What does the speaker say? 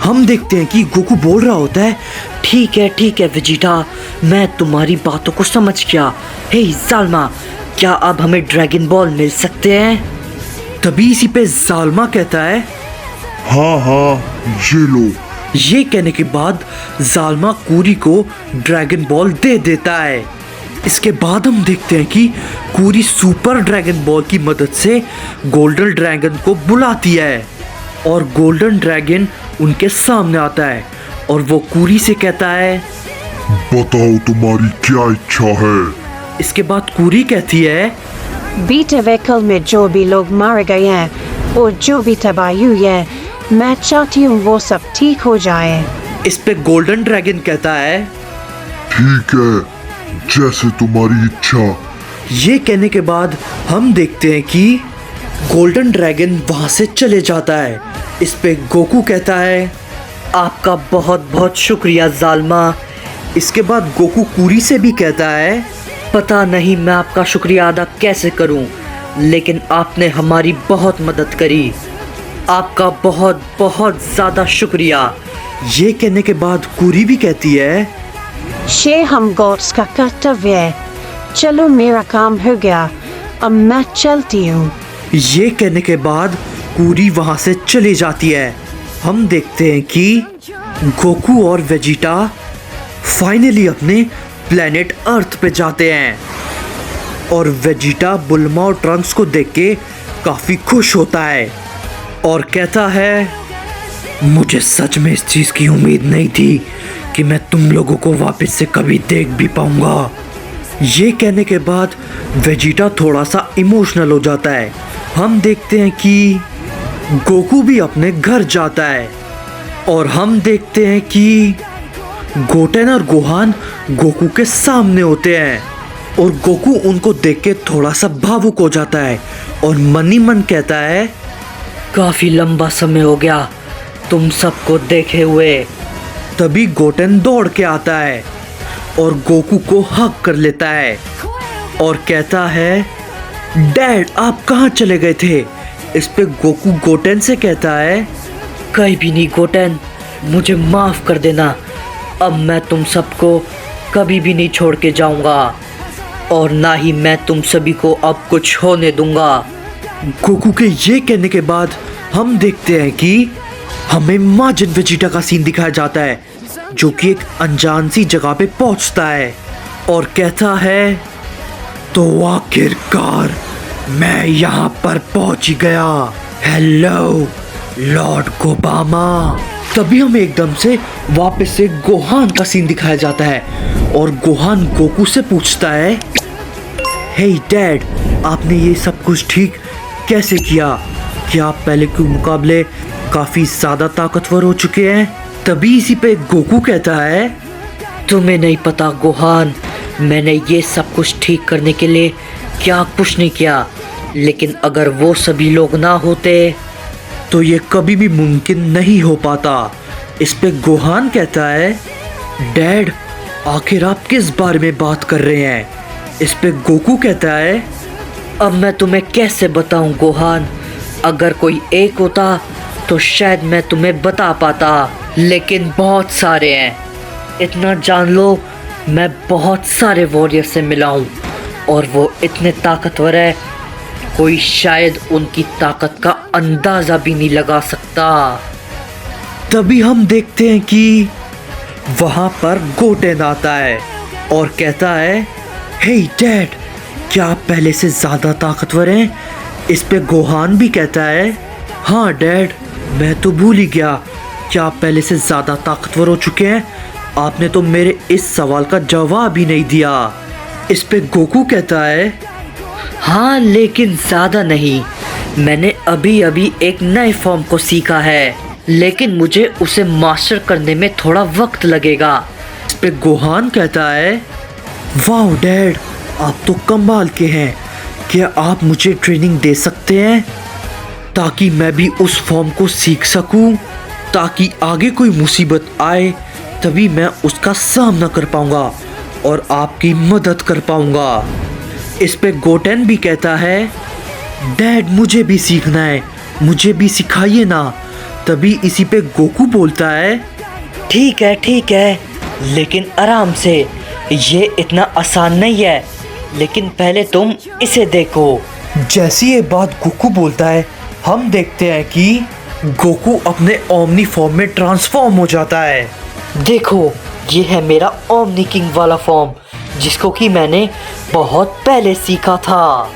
हम देखते हैं कि गोकू बोल रहा होता है, ठीक है वेजिटा, मैं तुम्हारी बातों को समझ गया। हे जाल्मा, क्या अब हमें ड्रैगन बॉल मिल सकते हैं? तभी इसी पे जाल्मा कहता है, हाँ ये लो। ये कहने के बाद जाल्मा कूरी को ड्रैगन बॉल दे देता है। इसके बाद हम देखते हैं कि कूरी सुपर ड्रैगन बॉल की मदद से गोल्डन ड्रैगन को बुलाती है और गोल्डन ड्रैगन उनके सामने आता है और वो कूरी से कहता है, बताओ तुम्हारी क्या इच्छा है। इसके बाद कूरी कहती है, बीटा व्हीकल में जो भी लोग मारे गए हैं और जो भी तबाही हुई है, मैं चाहती हूँ वो सब ठीक हो जाए। इस पे गोल्डन ड्रैगन कहता है, ठीक है, जैसे तुम्हारी इच्छा। ये कहने के बाद हम देखते हैं कि गोल्डन ड्रैगन वहां से चले जाता है। इस पे गोकू कहता है, आपका बहुत बहुत शुक्रिया जाल्मा। इसके बाद गोकू कूरी से भी कहता है, पता नहीं मैं आपका शुक्रिया अदा कैसे करूं, लेकिन आपने हमारी बहुत मदद करी। आपका बहुत बहुत ज़्यादा शुक्रिया। ये कहने के बाद कूरी भी कहती है, शे हम गॉड्स का कर्तव्य है। चलो मेरा काम हो गया, अब मैं चलती हूँ। ये कहने के बाद कूरी वहाँ से चली जाती है। हम देखते हैं कि गोकू और वेजिटा फाइनली अपने प्लेनेट अर्थ पे जाते हैं और वेजिटा बुल्मा और ट्रंक्स को देख के काफ़ी खुश होता है और कहता है, मुझे सच में इस चीज़ की उम्मीद नहीं थी कि मैं तुम लोगों को वापस से कभी देख भी पाऊंगा। ये कहने के बाद वेजिटा थोड़ा सा इमोशनल हो जाता है। हम देखते हैं कि गोकू भी अपने घर जाता है और हम देखते हैं कि गोटेन और गोहान गोकू के सामने होते हैं और गोकू उनको देख के थोड़ा सा भावुक हो जाता है और मन ही मन कहता है, काफ़ी लंबा समय हो गया तुम सबको देखे हुए। तभी गोटेन दौड़ के आता है और गोकू को हग कर लेता है और कहता है, डैड आप कहाँ चले गए थे? इस पे गोकू गोटेन से कहता है, कहीं भी नहीं गोटेन, मुझे माफ़ कर देना, अब मैं तुम सबको कभी भी नहीं छोड़ के जाऊंगा और ना ही मैं तुम सभी को अब कुछ होने दूंगा। गोकू के ये कहने के बाद हम देखते हैं कि हमें माजिन वेजिटा का सीन दिखाया जाता है जो कि एक अनजान सी जगह पे पहुंचता है और कहता है, तो आखिरकार मैं यहाँ पर पहुंच गया। हेलो लॉर्ड गोबामा। तभी हमें एकदम से वापस से गोहान का सीन दिखाया जाता है और गोहान गोकू से पूछता है, हे डैड, आपने ये सब कुछ ठीक कैसे किया? क्या आप पहले के मुकाबले काफ़ी ज़्यादा ताकतवर हो चुके हैं? तभी इसी पे गोकू कहता है, तुम्हें नहीं पता गोहान, मैंने ये सब कुछ ठीक करने के लिए क्या कुछ नहीं किया, लेकिन अगर वो सभी लोग ना होते तो ये कभी भी मुमकिन नहीं हो पाता। इस पे गोहान कहता है, डैड आखिर आप किस बारे में बात कर रहे हैं? इस पे गोकू कहता है, अब मैं तुम्हें कैसे बताऊं गोहान, अगर कोई एक होता तो शायद मैं तुम्हें बता पाता, लेकिन बहुत सारे हैं। इतना जान लो, मैं बहुत सारे वॉरियर से मिला हूँ और वो इतने ताकतवर है, कोई शायद उनकी ताकत का अंदाज़ा भी नहीं लगा सकता। तभी हम देखते हैं कि वहाँ पर गोटेन आता है और कहता है, हे डैड, क्या आप पहले से ज़्यादा ताकतवर हैं? इस पे गोहान भी कहता है, हाँ डैड, मैं तो भूल ही गया, क्या आप पहले से ज़्यादा ताकतवर हो चुके हैं? आपने तो मेरे इस सवाल का जवाब ही नहीं दिया। इस पे गोकू कहता है, हाँ लेकिन ज़्यादा नहीं, मैंने अभी अभी एक नए फॉर्म को सीखा है, लेकिन मुझे उसे मास्टर करने में थोड़ा वक्त लगेगा। इस पे गोहान कहता है, वाह डैड, आप तो कमाल के हैं, क्या आप मुझे ट्रेनिंग दे सकते हैं ताकि मैं भी उस फॉर्म को सीख सकूं, ताकि आगे कोई मुसीबत आए तभी मैं उसका सामना कर पाऊंगा और आपकी मदद कर पाऊंगा। इस पे गोटेन भी कहता है, डैड मुझे भी सीखना है, मुझे भी सिखाइए ना, तभी इसी पे गोकू बोलता है, ठीक है, लेकिन आराम से, ये इतना आसान नहीं है, लेकिन पहले तुम इसे देखो। जैसी ये बात गोकू बोलता है, हम देखते हैं कि गोकू अपने ओमनी फॉर्म में ट्रांसफॉर्म हो जाता है। देखो, ये है मेरा ओमनी किंग वाला फॉर्म, जिसको कि मैंने बहुत पहले सीखा था।